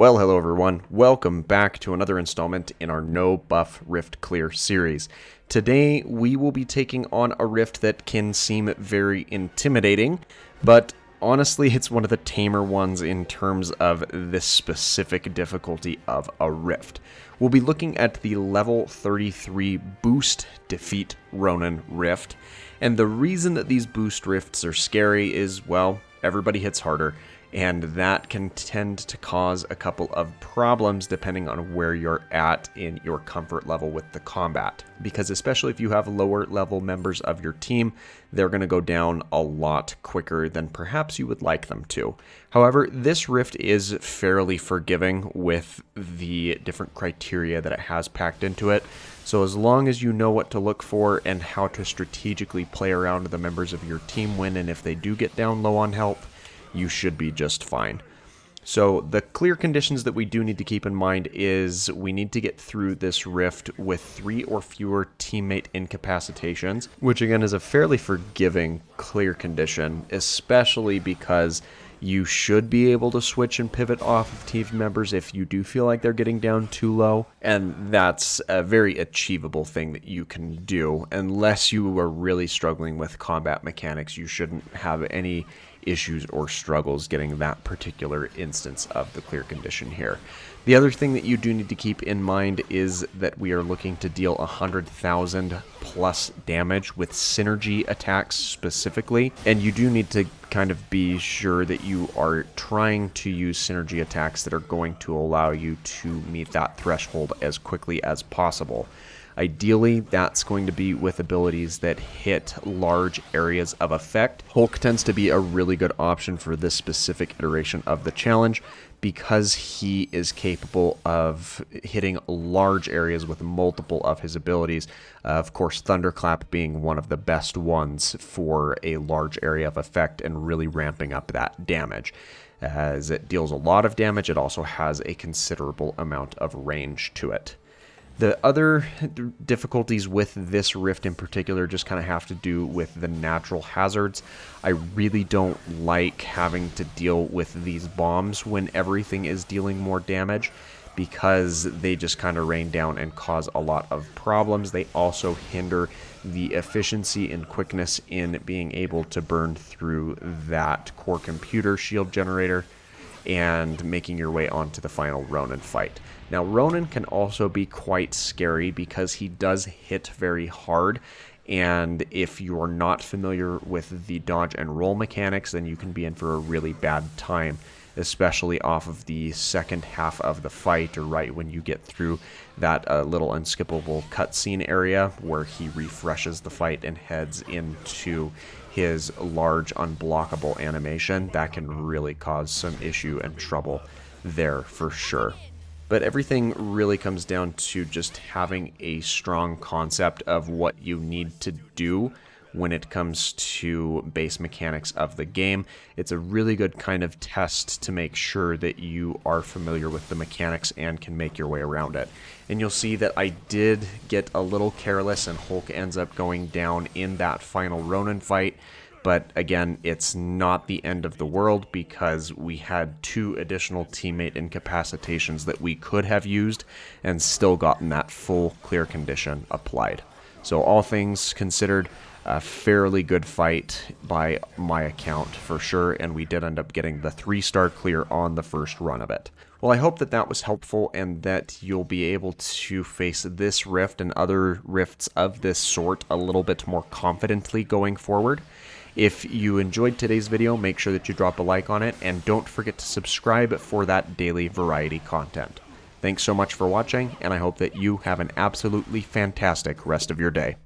Well, hello everyone. Welcome back to another installment in our No Buff Rift Clear series. Today we will be taking on a rift that can seem very intimidating, but honestly it's one of the tamer ones in terms of this specific difficulty of a rift. We'll be looking at the level 33 Boost Defeat Ronan rift, and the reason that these boost rifts are scary is, well, everybody hits harder, and that can tend to cause a couple of problems depending on where you're at in your comfort level with the combat. Because especially if you have lower level members of your team, they're going to go down a lot quicker than perhaps you would like them to. However, this rift is fairly forgiving with the different criteria that it has packed into it. So as long as you know what to look for and how to strategically play around the members of your team when and if they do get down low on health, you should be just fine. So the clear conditions that we do need to keep in mind is we need to get through this rift with 3 or fewer teammate incapacitations, which again is a fairly forgiving clear condition, especially because you should be able to switch and pivot off of team members if you do feel like they're getting down too low, and that's a very achievable thing that you can do. Unless you are really struggling with combat mechanics, you shouldn't have any issues or struggles getting that particular instance of the clear condition here. The other thing that you do need to keep in mind is that we are looking to deal 100,000 plus damage with synergy attacks specifically, and you do need to kind of be sure that you are trying to use synergy attacks that are going to allow you to meet that threshold as quickly as possible. Ideally, that's going to be with abilities that hit large areas of effect. Hulk tends to be a really good option for this specific iteration of the challenge because he is capable of hitting large areas with multiple of his abilities. Of course, Thunderclap being one of the best ones for a large area of effect and really ramping up that damage. As it deals a lot of damage, it also has a considerable amount of range to it. The other difficulties with this rift in particular just kind of have to do with the natural hazards. I really don't like having to deal with these bombs when everything is dealing more damage because they just kind of rain down and cause a lot of problems. They also hinder the efficiency and quickness in being able to burn through that core computer shield generator and making your way onto the final Ronan fight. Now, Ronan can also be quite scary because he does hit very hard, and if you're not familiar with the dodge and roll mechanics, then you can be in for a really bad time, especially off of the second half of the fight, or right when you get through that little unskippable cutscene area where he refreshes the fight and heads into his large unblockable animation. That can really cause some issue and trouble there for sure. But everything really comes down to just having a strong concept of what you need to do when it comes to base mechanics of the game. It's a really good kind of test to make sure that you are familiar with the mechanics and can make your way around it. And you'll see that I did get a little careless and Hulk ends up going down in that final Ronan fight. But again, it's not the end of the world because we had 2 additional teammate incapacitations that we could have used and still gotten that full clear condition applied. So all things considered, a fairly good fight by my account for sure, and we did end up getting the 3-star clear on the first run of it. Well, I hope that that was helpful and that you'll be able to face this rift and other rifts of this sort a little bit more confidently going forward. If you enjoyed today's video, make sure that you drop a like on it, and don't forget to subscribe for that daily variety content. Thanks so much for watching, and I hope that you have an absolutely fantastic rest of your day.